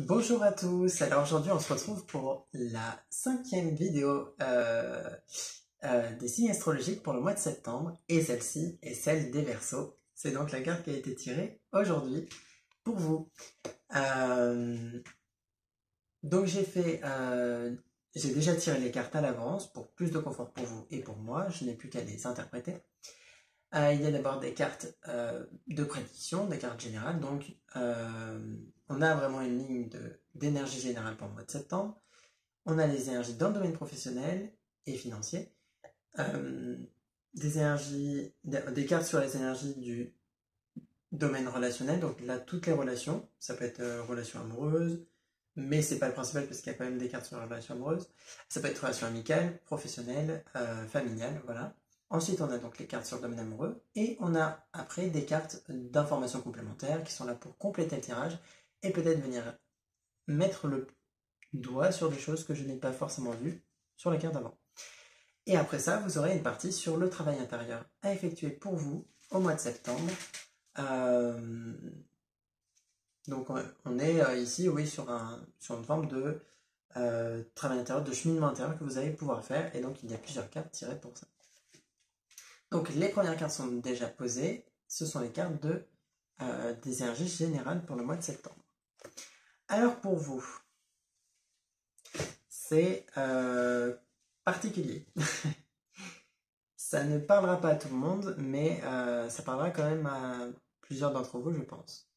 Bonjour à tous, alors aujourd'hui on se retrouve pour la 5e vidéo des signes astrologiques pour le mois de septembre et celle-ci est celle des Verseaux. C'est donc la carte qui a été tirée aujourd'hui pour vous. Euh, donc j'ai déjà tiré les cartes à l'avance pour plus de confort pour vous et pour moi, je n'ai plus qu'à les interpréter. Il y a d'abord des cartes de prédiction, des cartes générales. Donc, on a vraiment une ligne d'énergie générale pour le mois de septembre. On a les énergies dans le domaine professionnel et financier. Euh, des cartes sur les énergies du domaine relationnel. Donc là, toutes les relations. Ça peut être relations amoureuses, mais c'est pas le principal parce qu'il y a quand même des cartes sur les relations amoureuses. Ça peut être relations amicales, professionnelles, familiales, voilà. Ensuite, on a donc les cartes sur le domaine amoureux et on a après des cartes d'informations complémentaires qui sont là pour compléter le tirage et peut-être venir mettre le doigt sur des choses que je n'ai pas forcément vues sur la carte d'avant. Et après ça, vous aurez une partie sur le travail intérieur à effectuer pour vous au mois de septembre. Euh, donc on est ici, oui, sur une forme de travail intérieur, de cheminement intérieur que vous allez pouvoir faire. Et donc il y a plusieurs cartes tirées pour ça. Donc les premières cartes sont déjà posées. Ce sont les cartes des énergies générales pour le mois de septembre. Alors pour vous, c'est particulier. Ça ne parlera pas à tout le monde, mais ça parlera quand même à plusieurs d'entre vous, je pense.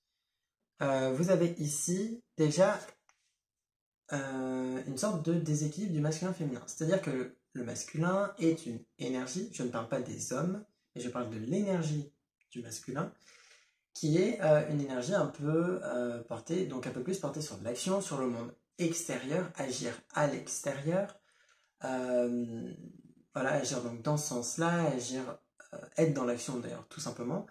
Vous avez ici déjà une sorte de déséquilibre du masculin-féminin. C'est-à-dire que le masculin est une énergie, je ne parle pas des hommes, mais je parle de l'énergie du masculin, qui est une énergie un peu portée, donc un peu plus portée sur l'action, sur le monde extérieur, agir à l'extérieur, euh, voilà, agir donc dans ce sens-là, agir, être dans l'action d'ailleurs, tout simplement,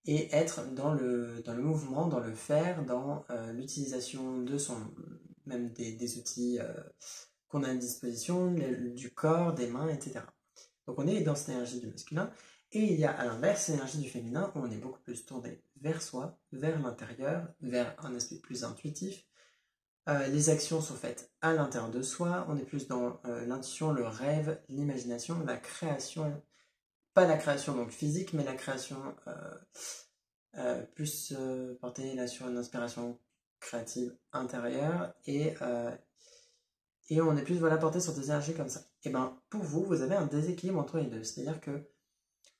et être dans le mouvement, dans le faire, dans l'utilisation même des outils qu'on a à disposition, du corps, des mains, etc. Donc on est dans cette énergie du masculin, et il y a à l'inverse l'énergie du féminin, où on est beaucoup plus tourné vers soi, vers l'intérieur, vers un aspect plus intuitif. Les actions sont faites à l'intérieur de soi, on est plus dans l'intuition, le rêve, l'imagination, la création, pas la création donc physique, mais la création plus portée là sur une inspiration créative intérieure et on est plus voilà, porté sur des énergies comme ça. Et bien pour vous, vous avez un déséquilibre entre les deux, c'est-à-dire que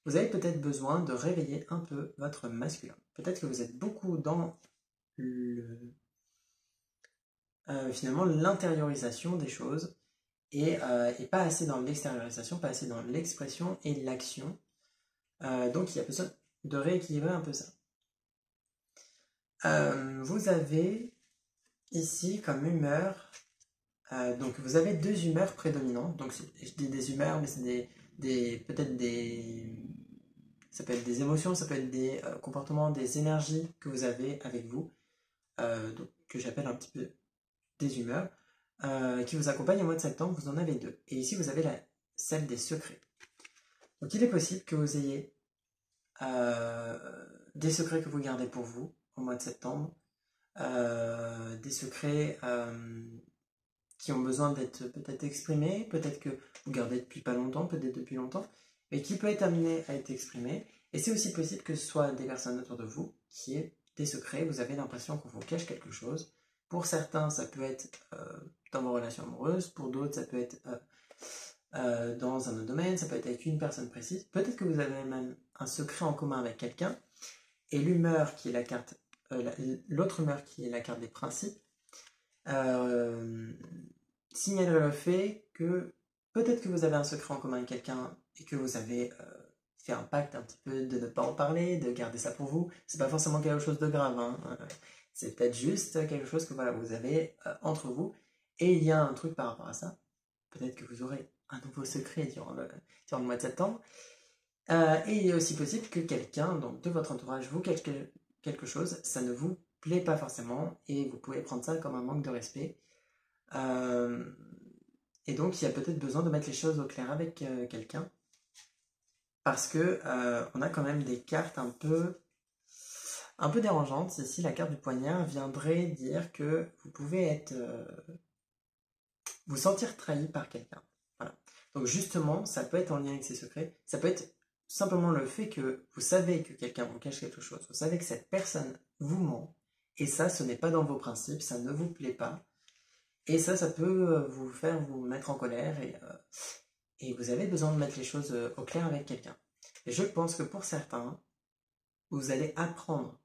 vous avez peut-être besoin de réveiller un peu votre masculin. Peut-être que vous êtes beaucoup dans finalement l'intériorisation des choses et pas assez dans l'extériorisation, pas assez dans l'expression et l'action. Donc il y a besoin de rééquilibrer un peu ça. Vous avez ici comme humeur, donc vous avez deux humeurs prédominantes. Donc je dis des humeurs, mais c'est peut-être ça peut être des émotions, ça peut être des comportements, des énergies que vous avez avec vous, donc, que j'appelle un petit peu des humeurs, qui vous accompagnent au mois de septembre. Vous en avez deux. Et ici vous avez celle des secrets. Donc il est possible que vous ayez euh, des secrets que vous gardez pour vous au mois de septembre, des secrets qui ont besoin d'être peut-être exprimés, peut-être que vous gardez depuis pas longtemps, peut-être depuis longtemps, mais qui peut être amené à être exprimé. Et c'est aussi possible que ce soit des personnes autour de vous qui aient des secrets, vous avez l'impression qu'on vous cache quelque chose. Pour certains, ça peut être dans vos relations amoureuses, pour d'autres, ça peut être dans un autre domaine, ça peut être avec une personne précise. Peut-être que vous avez même un secret en commun avec quelqu'un, et l'humeur qui est la carte, l'autre humeur qui est la carte des principes, signalerait le fait que peut-être que vous avez un secret en commun avec quelqu'un et que vous avez fait un pacte un petit peu de ne pas en parler, de garder ça pour vous. C'est pas forcément quelque chose de grave, hein. C'est peut-être juste quelque chose que voilà, vous avez entre vous. Et il y a un truc par rapport à ça. Peut-être que vous aurez un nouveau secret durant le mois de septembre. Et il est aussi possible que quelqu'un donc, de votre entourage vous cache quelque chose, ça ne vous plaît pas forcément, et vous pouvez prendre ça comme un manque de respect. Euh, et donc il y a peut-être besoin de mettre les choses au clair avec quelqu'un, parce que on a quand même des cartes un peu un peu dérangeante. Ici, la carte du poignard viendrait dire que vous pouvez vous sentir trahi par quelqu'un. Voilà. Donc justement, ça peut être en lien avec ces secrets. Ça peut être simplement le fait que vous savez que quelqu'un vous cache quelque chose. Vous savez que cette personne vous ment. Et ça, ce n'est pas dans vos principes. Ça ne vous plaît pas. Et ça peut vous faire vous mettre en colère. Et vous avez besoin de mettre les choses au clair avec quelqu'un. Et je pense que pour certains, vous allez apprendre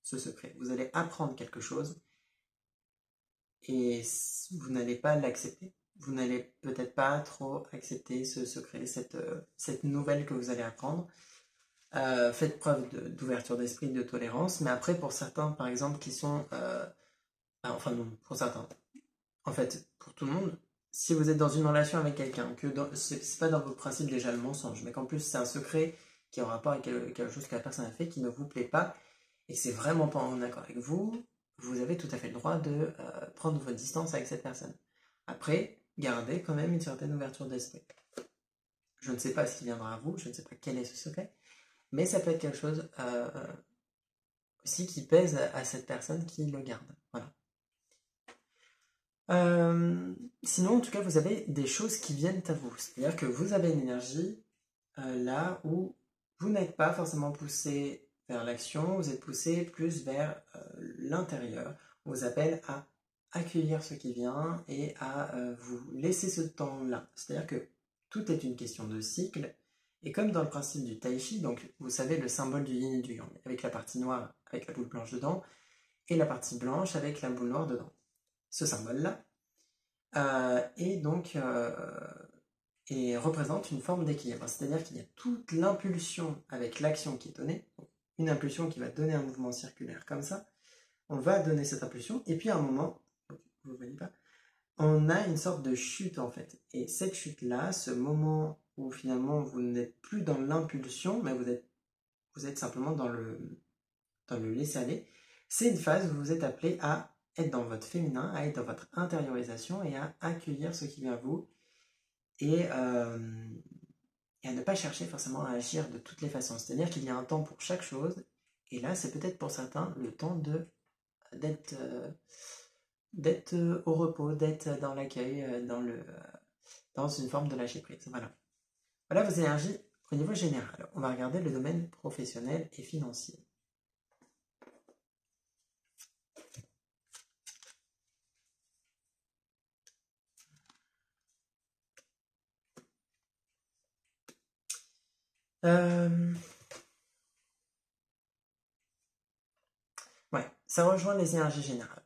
ce secret. Vous allez apprendre quelque chose et vous n'allez pas l'accepter. Vous n'allez peut-être pas trop accepter ce secret, cette nouvelle que vous allez apprendre. Faites preuve d'ouverture d'esprit, de tolérance. Mais après, pour certains, par exemple, qui sont... enfin non, pour certains. En fait, pour tout le monde, si vous êtes dans une relation avec quelqu'un, que c'est pas dans vos principes déjà le mensonge, mais qu'en plus c'est un secret qui est en rapport avec quelque chose que la personne a fait qui ne vous plaît pas, et que c'est vraiment pas en accord avec vous, vous avez tout à fait le droit de prendre votre distance avec cette personne. Après, gardez quand même une certaine ouverture d'esprit. Je ne sais pas ce qui viendra à vous, je ne sais pas quel est ce secret, mais ça peut être quelque chose aussi qui pèse à cette personne qui le garde. Voilà. Sinon, en tout cas, vous avez des choses qui viennent à vous. C'est-à-dire que vous avez une énergie là où vous n'êtes pas forcément poussé vers l'action, vous êtes poussé plus vers l'intérieur. On vous appelle à accueillir ce qui vient et à vous laisser ce temps-là. C'est-à-dire que tout est une question de cycle. Et comme dans le principe du tai chi, donc vous savez le symbole du yin et du yang, avec la partie noire avec la boule blanche dedans, et la partie blanche avec la boule noire dedans. Ce symbole-là, et représente une forme d'équilibre. C'est-à-dire qu'il y a toute l'impulsion avec l'action qui est donnée, une impulsion qui va donner un mouvement circulaire comme ça, on va donner cette impulsion, et puis à un moment, vous ne voyez pas, on a une sorte de chute en fait. Et cette chute-là, ce moment où finalement vous n'êtes plus dans l'impulsion, mais vous êtes simplement dans le laisser-aller, c'est une phase où vous êtes appelé à être dans votre féminin, à être dans votre intériorisation et à accueillir ce qui vient à vous et à ne pas chercher forcément à agir de toutes les façons. C'est-à-dire qu'il y a un temps pour chaque chose et là c'est peut-être pour certains le temps d'être au repos, d'être dans l'accueil, dans une forme de lâcher prise. Voilà. Voilà vos énergies au niveau général. On va regarder le domaine professionnel et financier. Ouais, ça rejoint les énergies générales.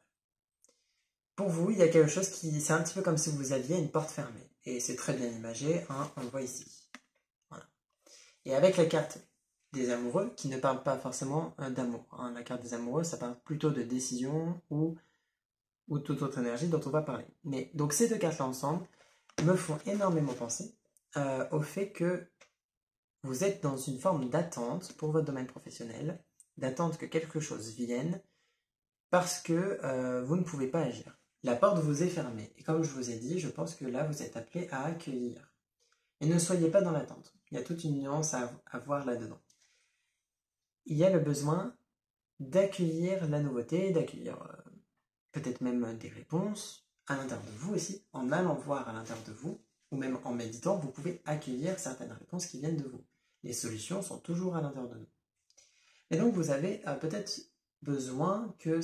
Pour vous, il y a quelque chose qui... C'est un petit peu comme si vous aviez une porte fermée. Et c'est très bien imagé, hein, on le voit ici. Voilà. Et avec la carte des amoureux, qui ne parle pas forcément d'amour. Hein, la carte des amoureux, ça parle plutôt de décision ou toute autre énergie dont on va parler. Mais donc ces deux cartes-là ensemble me font énormément penser au fait que vous êtes dans une forme d'attente pour votre domaine professionnel, d'attente que quelque chose vienne, parce que vous ne pouvez pas agir. La porte vous est fermée, et comme je vous ai dit, je pense que là vous êtes appelé à accueillir. Et ne soyez pas dans l'attente, il y a toute une nuance à voir là-dedans. Il y a le besoin d'accueillir la nouveauté, d'accueillir peut-être même des réponses à l'intérieur de vous aussi, en allant voir à l'intérieur de vous, ou même en méditant, vous pouvez accueillir certaines réponses qui viennent de vous. Les solutions sont toujours à l'intérieur de nous. Et donc vous avez peut-être besoin que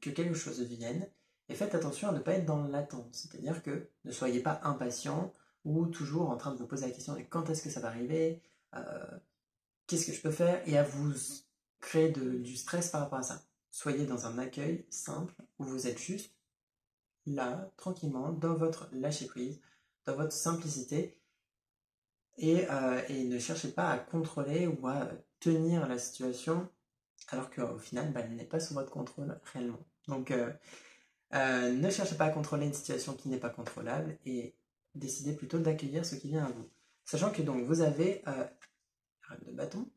quelque chose vienne, et faites attention à ne pas être dans l'attente, c'est-à-dire que ne soyez pas impatient ou toujours en train de vous poser la question de quand est-ce que ça va arriver, qu'est-ce que je peux faire, et à vous créer du stress par rapport à ça. Soyez dans un accueil simple où vous êtes juste là, tranquillement, dans votre lâcher-prise, dans votre simplicité, et ne cherchez pas à contrôler ou à tenir la situation alors qu'au final, elle n'est pas sous votre contrôle réellement. Donc, ne cherchez pas à contrôler une situation qui n'est pas contrôlable et décidez plutôt d'accueillir ce qui vient à vous. Sachant que donc vous avez la reine de bâton,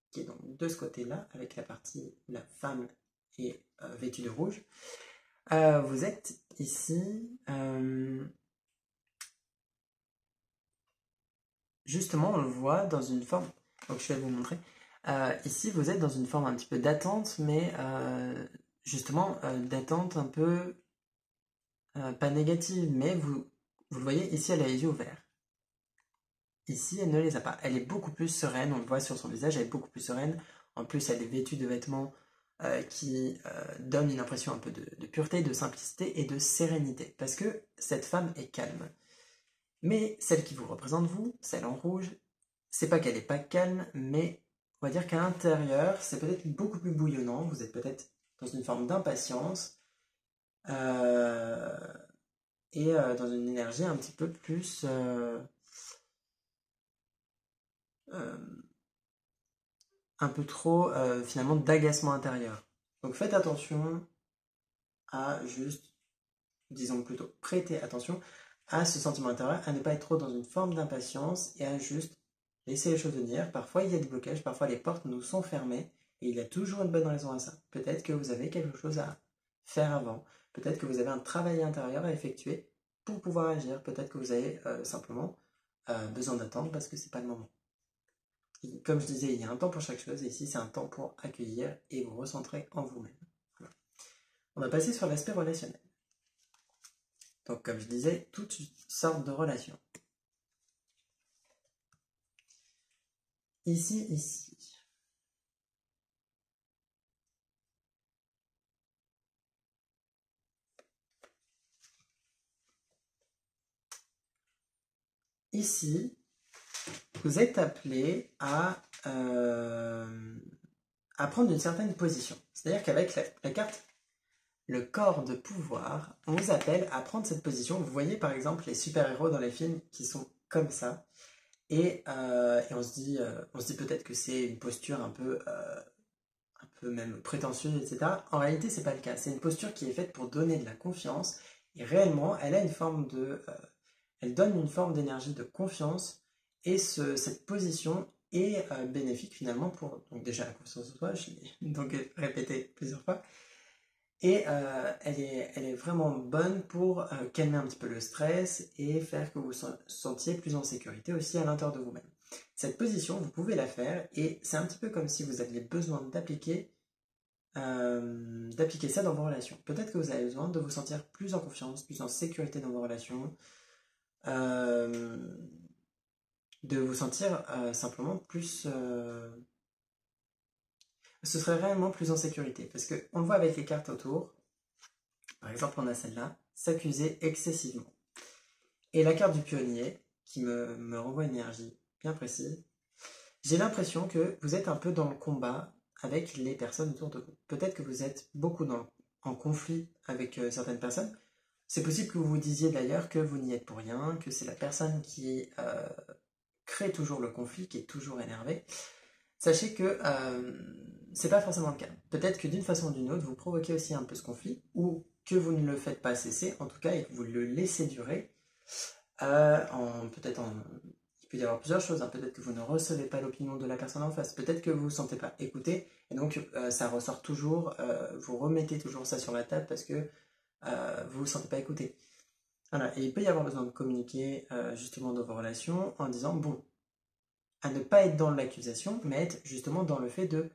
qui est donc de ce côté-là, avec la partie où la femme est vêtue de rouge. Vous êtes ici, justement, on le voit dans une forme, donc je vais vous montrer, Ici, vous êtes dans une forme un petit peu d'attente, mais justement, d'attente un peu pas négative, mais vous le voyez, ici, elle a les yeux ouverts. Ici, elle ne les a pas. Elle est beaucoup plus sereine, on le voit sur son visage, elle est beaucoup plus sereine. En plus, elle est vêtue de vêtements qui donnent une impression un peu de pureté, de simplicité et de sérénité. Parce que cette femme est calme. Mais celle qui vous représente, vous, celle en rouge, c'est pas qu'elle n'est pas calme, mais on va dire qu'à l'intérieur, c'est peut-être beaucoup plus bouillonnant. Vous êtes peut-être dans une forme d'impatience euh, et dans une énergie un petit peu plus euh, un peu trop finalement d'agacement intérieur. Donc faites attention à juste, disons plutôt, prêter attention à ce sentiment intérieur, à ne pas être trop dans une forme d'impatience et à juste laisser les choses venir. Parfois il y a des blocages, parfois les portes nous sont fermées et il y a toujours une bonne raison à ça. Peut-être que vous avez quelque chose à faire avant, peut-être que vous avez un travail intérieur à effectuer pour pouvoir agir, peut-être que vous avez simplement besoin d'attendre parce que c'est pas le moment. Comme je disais, il y a un temps pour chaque chose, et ici c'est un temps pour accueillir et vous recentrer en vous-même. Voilà. On va passer sur l'aspect relationnel. Donc comme je disais, toutes sortes de relations. Ici, ici. Ici, vous êtes appelé à prendre une certaine position. C'est-à-dire qu'avec la carte le corps de pouvoir, on vous appelle à prendre cette position. Vous voyez par exemple les super-héros dans les films qui sont comme ça. Et on se dit peut-être que c'est une posture un peu même prétentieuse, etc. En réalité, c'est pas le cas. C'est une posture qui est faite pour donner de la confiance. Et réellement, elle a une forme elle donne une forme d'énergie de confiance. Et cette position est bénéfique finalement pour donc déjà la confiance en soi. Je l'ai donc répété plusieurs fois. Et elle est vraiment bonne pour calmer un petit peu le stress et faire que vous vous sentiez plus en sécurité aussi à l'intérieur de vous-même. Cette position, vous pouvez la faire et c'est un petit peu comme si vous aviez besoin d'appliquer ça dans vos relations. Peut-être que vous avez besoin de vous sentir plus en confiance, plus en sécurité dans vos relations, euh, de vous sentir simplement plus... ce serait réellement plus en sécurité parce qu'on le voit avec les cartes autour. Par exemple, on a celle-là, s'accuser excessivement. Et la carte du pionnier, qui me renvoie une énergie bien précise, j'ai l'impression que vous êtes un peu dans le combat avec les personnes autour de vous. Peut-être que vous êtes beaucoup en conflit avec certaines personnes. C'est possible que vous vous disiez d'ailleurs que vous n'y êtes pour rien, que c'est la personne qui crée toujours le conflit, qui est toujours énervée. Sachez que c'est pas forcément le cas. Peut-être que d'une façon ou d'une autre, vous provoquez aussi un peu ce conflit, ou que vous ne le faites pas cesser, en tout cas, et que vous le laissez durer. Il peut y avoir plusieurs choses, hein. Peut-être que vous ne recevez pas l'opinion de la personne en face, peut-être que vous ne vous sentez pas écouté, et donc ça ressort toujours, vous remettez toujours ça sur la table parce que vous ne vous sentez pas écouté. Voilà. Et il peut y avoir besoin de communiquer justement dans vos relations en disant, bon, à ne pas être dans l'accusation, mais être justement dans le fait de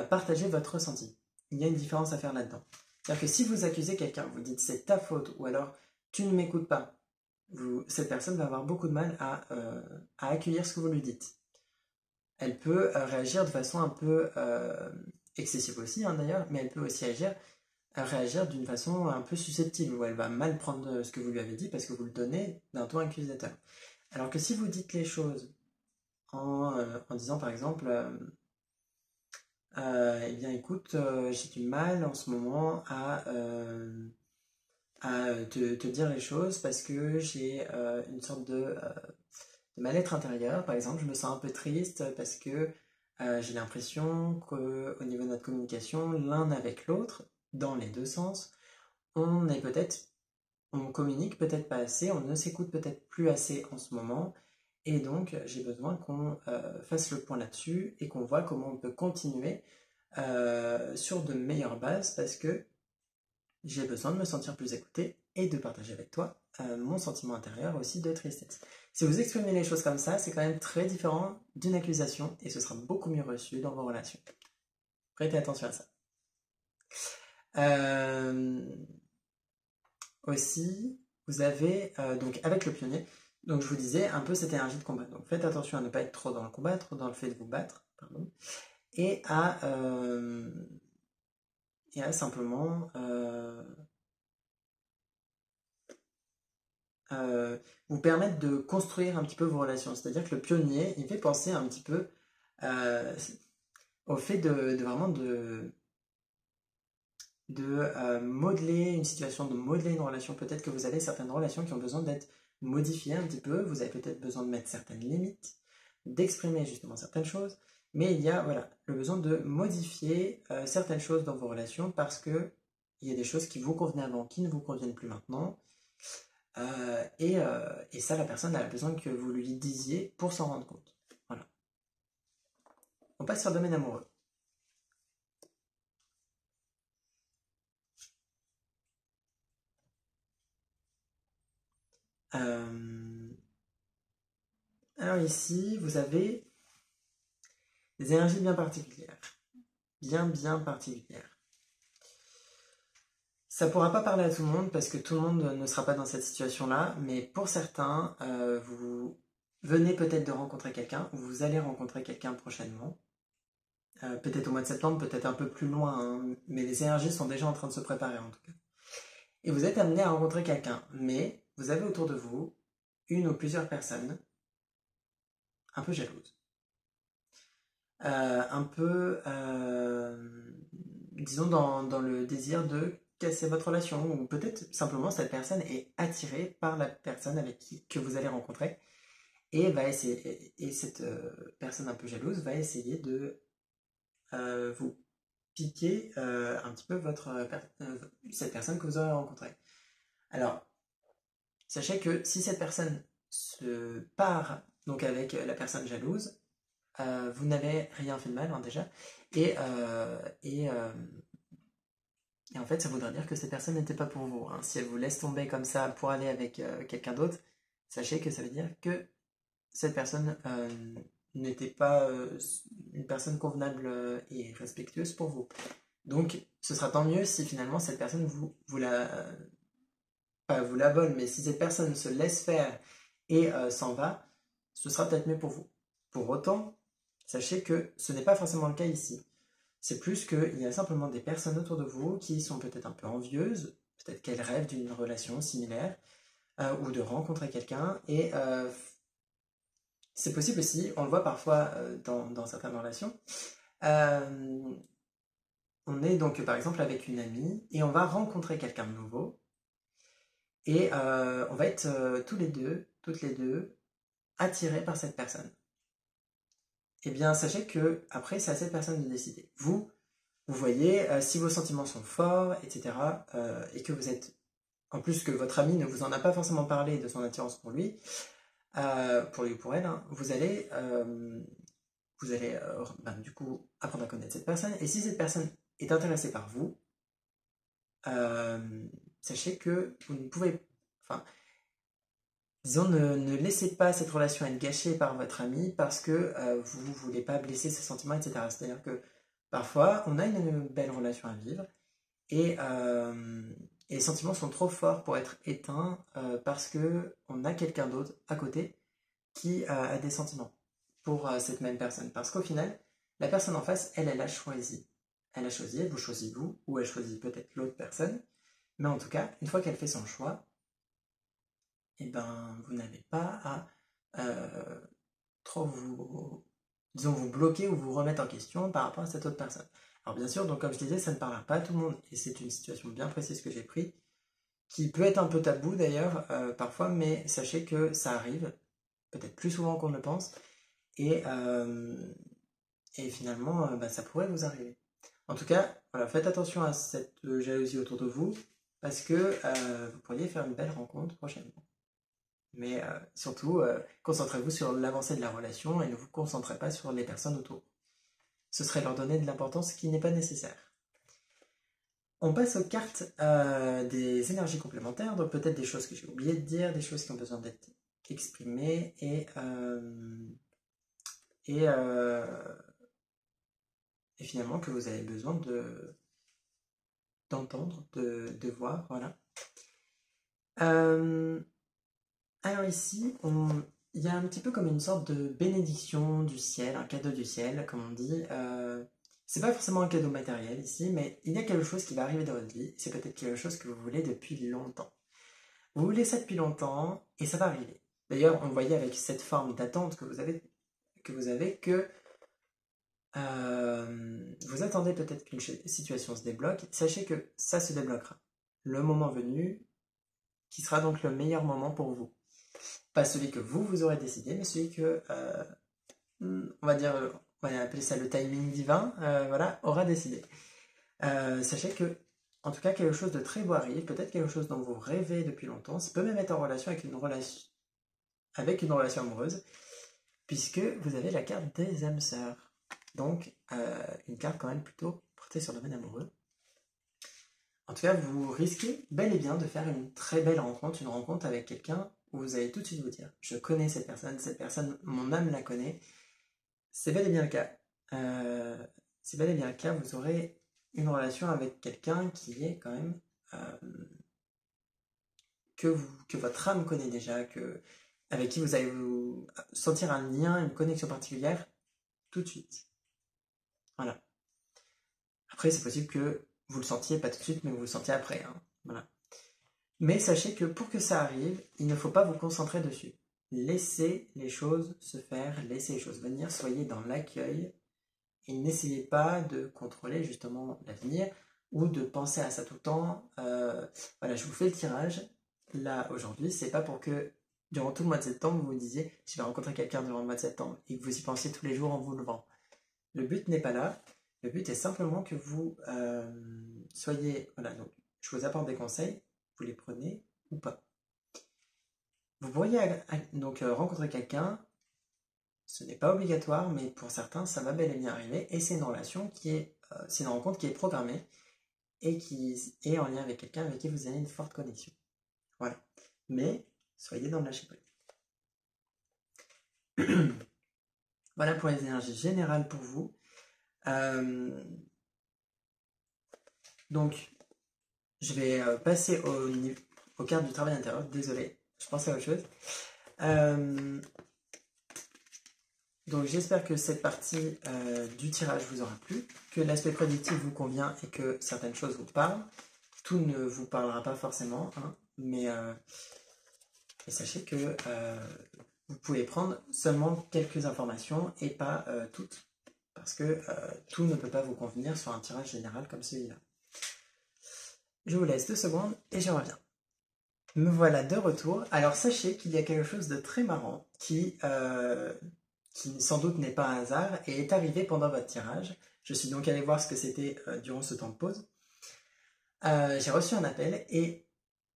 partager votre ressenti. Il y a une différence à faire là-dedans. C'est-à-dire que si vous accusez quelqu'un, vous dites c'est ta faute, ou alors tu ne m'écoutes pas, cette personne va avoir beaucoup de mal à accueillir ce que vous lui dites. Elle peut réagir de façon un peu excessive aussi, hein, d'ailleurs, mais elle peut aussi réagir d'une façon un peu susceptible, où elle va mal prendre ce que vous lui avez dit parce que vous le donnez d'un ton accusateur. Alors que si vous dites les choses en disant par exemple eh bien écoute, j'ai du mal en ce moment à te dire les choses parce que j'ai une sorte de mal-être intérieur. Par exemple, je me sens un peu triste parce que j'ai l'impression qu'au niveau de notre communication, l'un avec l'autre, dans les deux sens, on communique peut-être pas assez, on ne s'écoute peut-être plus assez en ce moment. Et donc, j'ai besoin qu'on fasse le point là-dessus et qu'on voit comment on peut continuer sur de meilleures bases parce que j'ai besoin de me sentir plus écouté et de partager avec toi mon sentiment intérieur aussi de tristesse. Si vous exprimez les choses comme ça, c'est quand même très différent d'une accusation et ce sera beaucoup mieux reçu dans vos relations. Prêtez attention à ça. Aussi, vous avez, donc avec le pionnier, donc je vous disais un peu cette énergie de combat. Donc faites attention à ne pas être trop dans le combat, trop dans le fait de vous battre, pardon, et à simplement vous permettre de construire un petit peu vos relations. C'est-à-dire que le pionnier, il fait penser un petit peu au fait de vraiment de modeler une situation, de modeler une relation. Peut-être que vous avez certaines relations qui ont besoin d'être modifiées un petit peu, vous avez peut-être besoin de mettre certaines limites, d'exprimer justement certaines choses, mais il y a voilà, le besoin de modifier certaines choses dans vos relations parce que il y a des choses qui vous convenaient avant qui ne vous conviennent plus maintenant. Et ça, la personne a besoin que vous lui disiez pour s'en rendre compte. Voilà. On passe sur le domaine amoureux. Alors ici, vous avez des énergies bien particulières. Bien particulières. Ça ne pourra pas parler à tout le monde parce que tout le monde ne sera pas dans cette situation-là, mais pour certains, vous venez peut-être de rencontrer quelqu'un, ou vous allez rencontrer quelqu'un prochainement. Peut-être au mois de septembre, peut-être un peu plus loin, hein, mais les énergies sont déjà en train de se préparer en tout cas. Et vous êtes amené à rencontrer quelqu'un, mais vous avez autour de vous une ou plusieurs personnes un peu jalouses. Un peu, disons, dans le désir de casser votre relation, ou peut-être simplement cette personne est attirée par la personne avec qui que vous allez rencontrer, et va essayer, et cette personne un peu jalouse va essayer de vous piquer un petit peu cette personne que vous aurez rencontrée. Alors, sachez que si cette personne se part donc avec la personne jalouse, vous n'avez rien fait de mal hein, déjà, et, euh, et, euh, et en fait ça voudrait dire que cette personne n'était pas pour vous. Hein. Si elle vous laisse tomber comme ça pour aller avec quelqu'un d'autre, sachez que ça veut dire que cette personne n'était pas une personne convenable et respectueuse pour vous. Donc ce sera tant mieux si finalement cette personne vous la pas vous la vole, mais si cette personne se laisse faire et s'en va, ce sera peut-être mieux pour vous. Pour autant, sachez que ce n'est pas forcément le cas ici. C'est plus qu'il y a simplement des personnes autour de vous qui sont peut-être un peu envieuses, peut-être qu'elles rêvent d'une relation similaire, ou de rencontrer quelqu'un, et c'est possible aussi, on le voit parfois dans certaines relations, on est donc par exemple avec une amie, et on va rencontrer quelqu'un de nouveau, et on va être toutes les deux, attirés par cette personne. Eh bien, sachez que après, c'est à cette personne de décider. Vous voyez, si vos sentiments sont forts, etc., et que vous êtes, en plus que votre ami ne vous en a pas forcément parlé de son attirance pour lui ou pour elle, hein, vous allez du coup apprendre à connaître cette personne. Et si cette personne est intéressée par vous, sachez que vous ne pouvez, enfin, disons, ne laissez pas cette relation être gâchée par votre ami parce que vous ne voulez pas blesser ses sentiments, etc. C'est-à-dire que parfois, on a une belle relation à vivre et les sentiments sont trop forts pour être éteints parce qu'on a quelqu'un d'autre à côté qui a des sentiments pour cette même personne. Parce qu'au final, la personne en face, elle a choisi. Elle a choisi, elle vous choisit vous, ou elle choisit peut-être l'autre personne. Mais en tout cas, une fois qu'elle fait son choix, eh ben, vous n'avez pas à trop vous bloquer ou vous remettre en question par rapport à cette autre personne. Alors bien sûr, donc comme je disais, ça ne parlera pas à tout le monde, et c'est une situation bien précise que j'ai prise, qui peut être un peu tabou d'ailleurs, parfois, mais sachez que ça arrive, peut-être plus souvent qu'on ne le pense, et, finalement, ça pourrait vous arriver. En tout cas, voilà, faites attention à cette jalousie autour de vous, parce que vous pourriez faire une belle rencontre prochainement. Mais surtout, concentrez-vous sur l'avancée de la relation et ne vous concentrez pas sur les personnes autour. Ce serait leur donner de l'importance qui n'est pas nécessaire. On passe aux cartes des énergies complémentaires, donc peut-être des choses que j'ai oublié de dire, des choses qui ont besoin d'être exprimées et, et finalement que vous avez besoin d'entendre, de voir, voilà. Alors ici, il y a un petit peu comme une sorte de bénédiction du ciel, un cadeau du ciel, comme on dit. C'est pas forcément un cadeau matériel ici, mais il y a quelque chose qui va arriver dans votre vie. C'est peut-être quelque chose que vous voulez depuis longtemps. Vous voulez ça depuis longtemps et ça va arriver. D'ailleurs, on le voyait avec cette forme d'attente que vous avez, que vous attendez peut-être qu'une situation se débloque. Sachez que ça se débloquera. Le moment venu, qui sera donc le meilleur moment pour vous. Pas celui que vous aurez décidé, mais celui que, on va appeler ça le timing divin, voilà, aura décidé. Sachez que, en tout cas, quelque chose de très beau arrive, peut-être quelque chose dont vous rêvez depuis longtemps, ça peut même être en relation avec une relation amoureuse, puisque vous avez la carte des âmes sœurs. Donc, une carte quand même plutôt portée sur le domaine amoureux. En tout cas, vous risquez bel et bien de faire une très belle rencontre, une rencontre avec quelqu'un où vous allez tout de suite vous dire, je connais cette personne, mon âme la connaît. C'est bel et bien le cas. C'est bel et bien le cas, vous aurez une relation avec quelqu'un qui est quand même que votre âme connaît déjà, avec qui vous allez vous sentir un lien, une connexion particulière tout de suite. Voilà. Après, c'est possible que vous le sentiez pas tout de suite, mais vous le sentiez après. Hein. Voilà. Mais sachez que pour que ça arrive, il ne faut pas vous concentrer dessus. Laissez les choses se faire, laissez les choses venir, soyez dans l'accueil et n'essayez pas de contrôler justement l'avenir ou de penser à ça tout le temps. Voilà, je vous fais le tirage. Là, aujourd'hui, c'est pas pour que durant tout le mois de septembre, vous vous disiez je vais rencontrer quelqu'un durant le mois de septembre et que vous y pensiez tous les jours en vous levant. Le but n'est pas là. Le but est simplement que vous soyez... Voilà, donc je vous apporte des conseils, vous les prenez ou pas. Vous pourriez donc rencontrer quelqu'un, ce n'est pas obligatoire, mais pour certains, ça va bel et bien arriver, et c'est une relation c'est une rencontre qui est programmée et qui est en lien avec quelqu'un avec qui vous avez une forte connexion. Voilà. Mais soyez dans le lâcher prise. Voilà pour les énergies générales pour vous. Donc, je vais passer aux cartes du travail intérieur. Désolé, je pensais à autre chose. Donc, j'espère que cette partie du tirage vous aura plu, que l'aspect prédictif vous convient et que certaines choses vous parlent. Tout ne vous parlera pas forcément, hein, mais sachez que vous pouvez prendre seulement quelques informations et pas toutes, parce que tout ne peut pas vous convenir sur un tirage général comme celui-là. Je vous laisse 2 secondes et je reviens. Me voilà de retour. Alors sachez qu'il y a quelque chose de très marrant qui sans doute n'est pas un hasard et est arrivé pendant votre tirage. Je suis donc allé voir ce que c'était durant ce temps de pause. J'ai reçu un appel et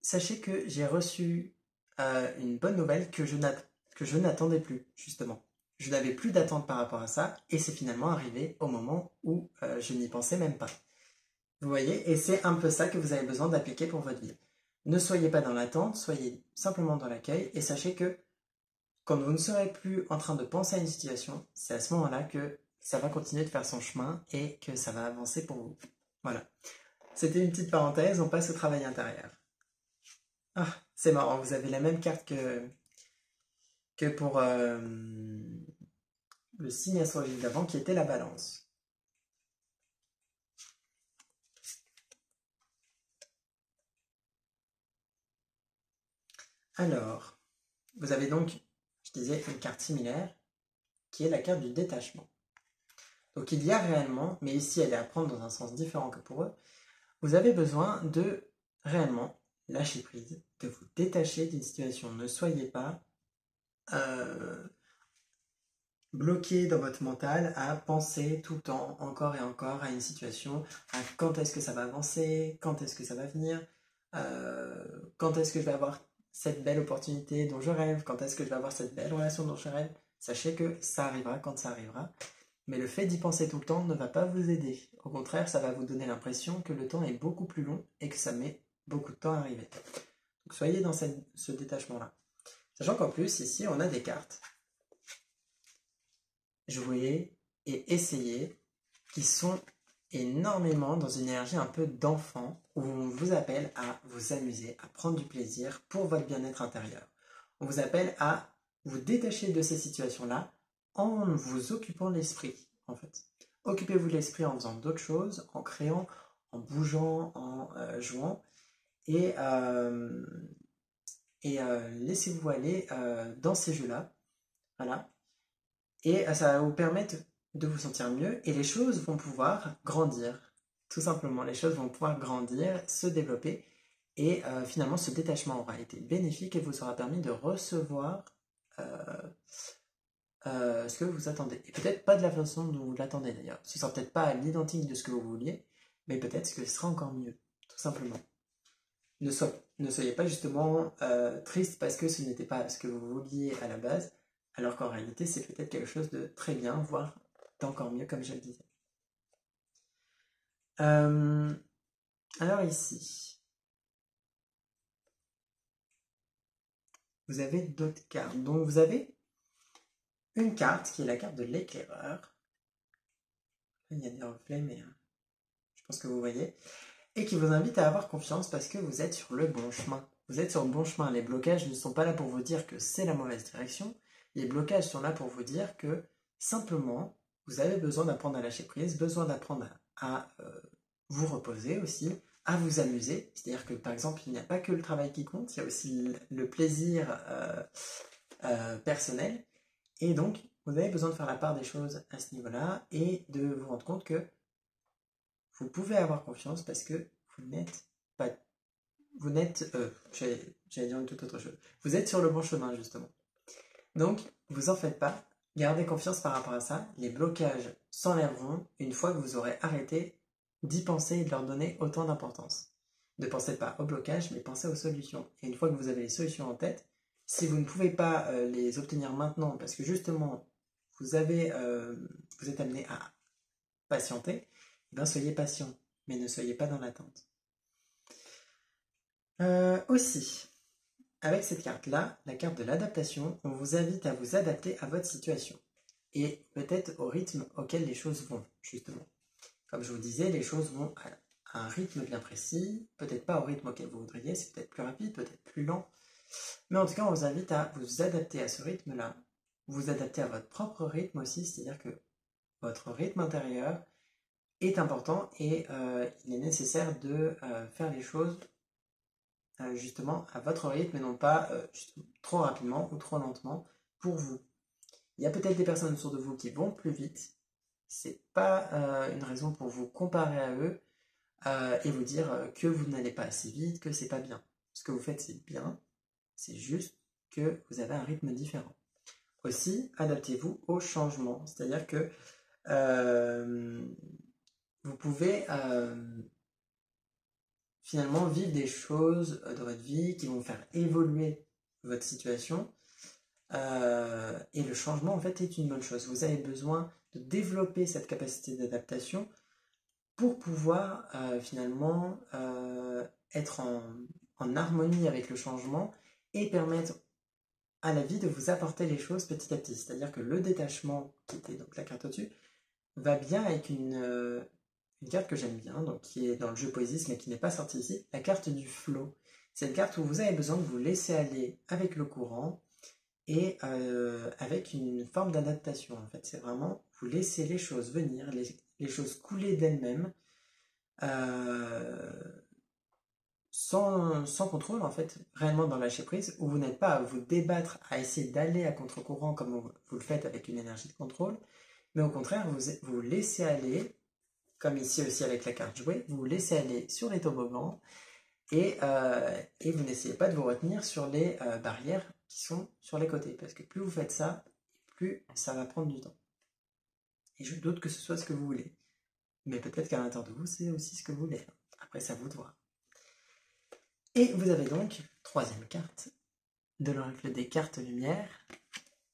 sachez que j'ai reçu une bonne nouvelle que je n'attendais plus, justement. Je n'avais plus d'attente par rapport à ça et c'est finalement arrivé au moment où je n'y pensais même pas. Vous voyez, et c'est un peu ça que vous avez besoin d'appliquer pour votre vie. Ne soyez pas dans l'attente, soyez simplement dans l'accueil et sachez que quand vous ne serez plus en train de penser à une situation, c'est à ce moment-là que ça va continuer de faire son chemin et que ça va avancer pour vous. Voilà. C'était une petite parenthèse, on passe au travail intérieur. Ah, c'est marrant, vous avez la même carte que pour le signe astrologique d'avant qui était la balance. Alors, vous avez donc, je disais, une carte similaire qui est la carte du détachement. Donc il y a réellement, mais ici elle est à prendre dans un sens différent que pour eux, vous avez besoin de réellement lâcher prise, de vous détacher d'une situation. Ne soyez pas bloqué dans votre mental à penser tout le temps, encore et encore, à une situation, à quand est-ce que ça va avancer, quand est-ce que ça va venir, quand est-ce que je vais avoir cette belle opportunité dont je rêve, quand est-ce que je vais avoir cette belle relation dont je rêve. Sachez que ça arrivera quand ça arrivera. Mais le fait d'y penser tout le temps ne va pas vous aider. Au contraire, ça va vous donner l'impression que le temps est beaucoup plus long et que ça met beaucoup de temps à arriver. Donc soyez dans ce détachement-là. Sachant qu'en plus, ici, on a des cartes. Jouer et essayer, qui sont énormément dans une énergie un peu d'enfant, où on vous appelle à vous amuser, à prendre du plaisir pour votre bien-être intérieur. On vous appelle à vous détacher de ces situations-là en vous occupant l'esprit, en fait. Occupez-vous de l'esprit en faisant d'autres choses, en créant, en bougeant, en jouant, et laissez-vous aller dans ces jeux-là, voilà. Et ça va vous permettre de vous sentir mieux, et les choses vont pouvoir grandir, tout simplement. Les choses vont pouvoir grandir, se développer, et finalement ce détachement aura été bénéfique et vous aura permis de recevoir ce que vous attendez. Et peut-être pas de la façon dont vous l'attendez d'ailleurs. Ce sera peut-être pas à l'identique de ce que vous vouliez, mais peut-être que ce sera encore mieux, tout simplement. Ne soyez pas justement triste parce que ce n'était pas ce que vous vouliez à la base, alors qu'en réalité c'est peut-être quelque chose de très bien, voire d'encore mieux comme je le disais. Alors ici, vous avez d'autres cartes. Donc vous avez une carte qui est la carte de l'éclaireur. Il y a des reflets, mais je pense que vous voyez. Et qui vous invite à avoir confiance parce que vous êtes sur le bon chemin. Vous êtes sur le bon chemin. Les blocages ne sont pas là pour vous dire que c'est la mauvaise direction. Les blocages sont là pour vous dire que simplement, vous avez besoin d'apprendre à lâcher prise, besoin d'apprendre à vous reposer aussi, à vous amuser. C'est-à-dire que par exemple, il n'y a pas que le travail qui compte, il y a aussi le plaisir personnel. Et donc, vous avez besoin de faire la part des choses à ce niveau-là et de vous rendre compte que vous pouvez avoir confiance parce que vous n'êtes pas... Vous n'êtes... j'allais dire une toute autre chose. Vous êtes sur le bon chemin, justement. Donc, vous en faites pas. Gardez confiance par rapport à ça. Les blocages s'enlèveront une fois que vous aurez arrêté d'y penser et de leur donner autant d'importance. Ne pensez pas aux blocages, mais pensez aux solutions. Et une fois que vous avez les solutions en tête, si vous ne pouvez pas les obtenir maintenant, parce que justement, vous êtes amené à patienter, eh bien soyez patient, mais ne soyez pas dans l'attente. Aussi, avec cette carte-là, la carte de l'adaptation, on vous invite à vous adapter à votre situation et peut-être au rythme auquel les choses vont, justement. Comme je vous disais, les choses vont à un rythme bien précis, peut-être pas au rythme auquel vous voudriez, c'est peut-être plus rapide, peut-être plus lent, mais en tout cas, on vous invite à vous adapter à ce rythme-là, vous adapter à votre propre rythme aussi, c'est-à-dire que votre rythme intérieur est important et il est nécessaire de faire les choses justement à votre rythme et non pas trop rapidement ou trop lentement pour vous. Il y a peut-être des personnes autour de vous qui vont plus vite, c'est pas une raison pour vous comparer à eux et vous dire que vous n'allez pas assez vite, que c'est pas bien. Ce que vous faites c'est bien, c'est juste que vous avez un rythme différent. Aussi, adaptez-vous au changement, c'est-à-dire que vous pouvez finalement vivre des choses dans votre vie qui vont faire évoluer votre situation. Et le changement, en fait, est une bonne chose. Vous avez besoin de développer cette capacité d'adaptation pour pouvoir finalement être en harmonie avec le changement et permettre à la vie de vous apporter les choses petit à petit. C'est-à-dire que le détachement, qui était donc la carte au-dessus, va bien avec une carte que j'aime bien, donc qui est dans le jeu Poésis, mais qui n'est pas sortie ici, la carte du flow. C'est une carte où vous avez besoin de vous laisser aller avec le courant et avec une forme d'adaptation. En fait, c'est vraiment vous laisser les choses venir, les choses couler d'elles-mêmes, sans contrôle, en fait, réellement dans le lâcher prise, où vous n'êtes pas à vous débattre, à essayer d'aller à contre-courant comme vous le faites avec une énergie de contrôle, mais au contraire, vous laissez aller, comme ici aussi avec la carte jouée, vous laissez aller sur les toboggans et vous n'essayez pas de vous retenir sur les barrières qui sont sur les côtés, parce que plus vous faites ça, plus ça va prendre du temps. Et je doute que ce soit ce que vous voulez. Mais peut-être qu'à l'intérieur de vous, c'est aussi ce que vous voulez. Après, c'est à vous de voir. Et vous avez donc, troisième carte, de l'oracle des cartes lumière,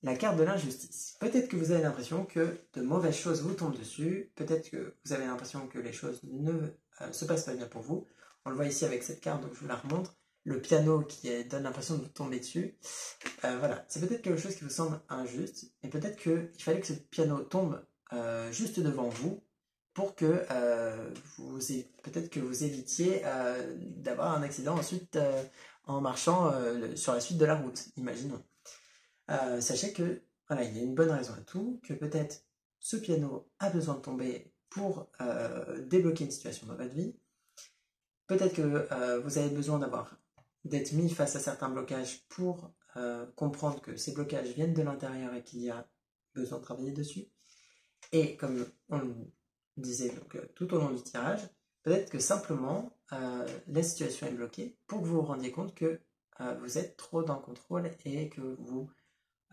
la carte de l'injustice. Peut-être que vous avez l'impression que de mauvaises choses vous tombent dessus, peut-être que vous avez l'impression que les choses ne se passent pas bien pour vous. On le voit ici avec cette carte, donc je vous la remontre. Le piano donne l'impression de vous tomber dessus. Voilà, c'est peut-être quelque chose qui vous semble injuste, et peut-être qu'il fallait que ce piano tombe juste devant vous pour que peut-être que vous évitiez d'avoir un accident ensuite en marchant sur la suite de la route, imaginons. Sachez que voilà, il y a une bonne raison à tout, que peut-être ce piano a besoin de tomber pour débloquer une situation dans votre vie. Peut-être que vous avez besoin d'être mis face à certains blocages pour comprendre que ces blocages viennent de l'intérieur et qu'il y a besoin de travailler dessus. Et comme on le disait donc, tout au long du tirage, peut-être que simplement la situation est bloquée pour que vous vous rendiez compte que vous êtes trop dans le contrôle et que vous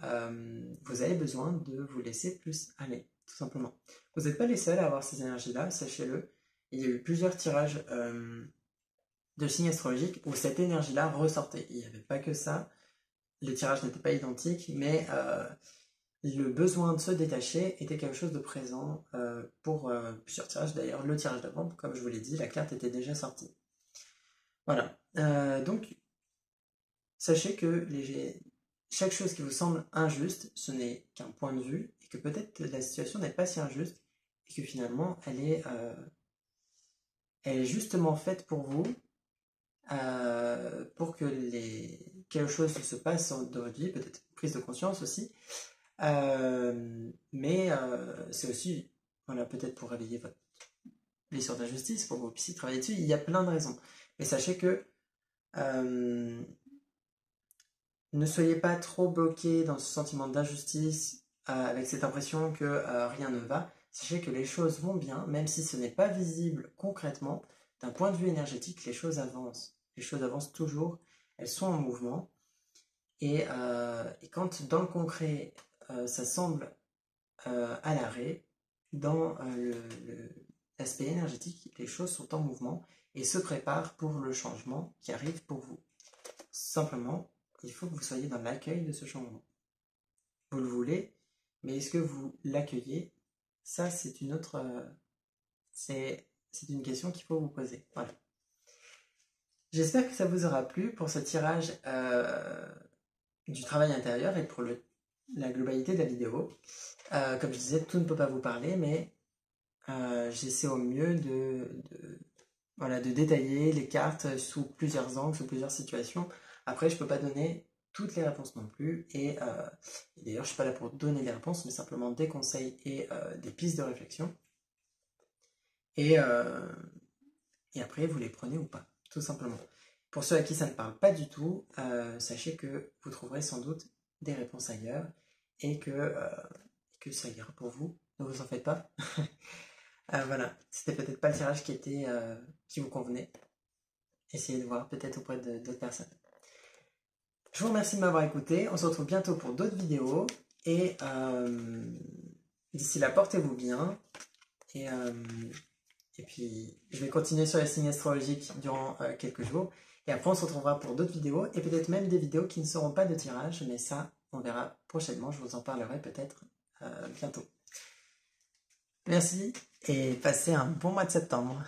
avez besoin de vous laisser plus aller, tout simplement. Vous n'êtes pas les seuls à avoir ces énergies-là, sachez-le. Il y a eu plusieurs tirages de signes astrologiques où cette énergie-là ressortait. Il n'y avait pas que ça, les tirages n'étaient pas identiques, mais le besoin de se détacher était quelque chose de présent pour plusieurs tirages. D'ailleurs, le tirage d'avant, comme je vous l'ai dit, la carte était déjà sortie. Voilà. Donc, sachez que chaque chose qui vous semble injuste, ce n'est qu'un point de vue, et que peut-être la situation n'est pas si injuste, et que finalement, elle est justement faite pour vous, pour que quelque chose se passe dans votre vie, peut-être prise de conscience aussi, mais c'est aussi, voilà, peut-être pour réveiller votre blessure d'injustice, pour que vous puissiez travailler dessus. Il y a plein de raisons. Mais sachez que ne soyez pas trop bloqué dans ce sentiment d'injustice, avec cette impression que rien ne va. Sachez que les choses vont bien, même si ce n'est pas visible concrètement. D'un point de vue énergétique, les choses avancent. Les choses avancent toujours, elles sont en mouvement. Et quand dans le concret, ça semble à l'arrêt, dans l'aspect énergétique, les choses sont en mouvement et se préparent pour le changement qui arrive pour vous. Simplement, il faut que vous soyez dans l'accueil de ce changement. Vous le voulez, mais est-ce que vous l'accueillez? Ça, c'est une autre... c'est une question qu'il faut vous poser. Voilà. J'espère que ça vous aura plu pour ce tirage du travail intérieur et pour la globalité de la vidéo. Comme je disais, tout ne peut pas vous parler, mais j'essaie au mieux de détailler les cartes sous plusieurs angles, sous plusieurs situations. Après, je ne peux pas donner toutes les réponses non plus, et d'ailleurs, je ne suis pas là pour donner les réponses, mais simplement des conseils et des pistes de réflexion. Et après, vous les prenez ou pas, tout simplement. Pour ceux à qui ça ne parle pas du tout, sachez que vous trouverez sans doute des réponses ailleurs, et que ça ira pour vous. Ne vous en faites pas. Voilà, c'était peut-être pas le tirage qui vous convenait. Essayez de voir peut-être auprès d'autres personnes. Je vous remercie de m'avoir écouté. On se retrouve bientôt pour d'autres vidéos. Et d'ici là, portez-vous bien. Et puis, je vais continuer sur les signes astrologiques durant quelques jours. Et après, on se retrouvera pour d'autres vidéos. Et peut-être même des vidéos qui ne seront pas de tirage. Mais ça, on verra prochainement. Je vous en parlerai peut-être bientôt. Merci et passez un bon mois de septembre.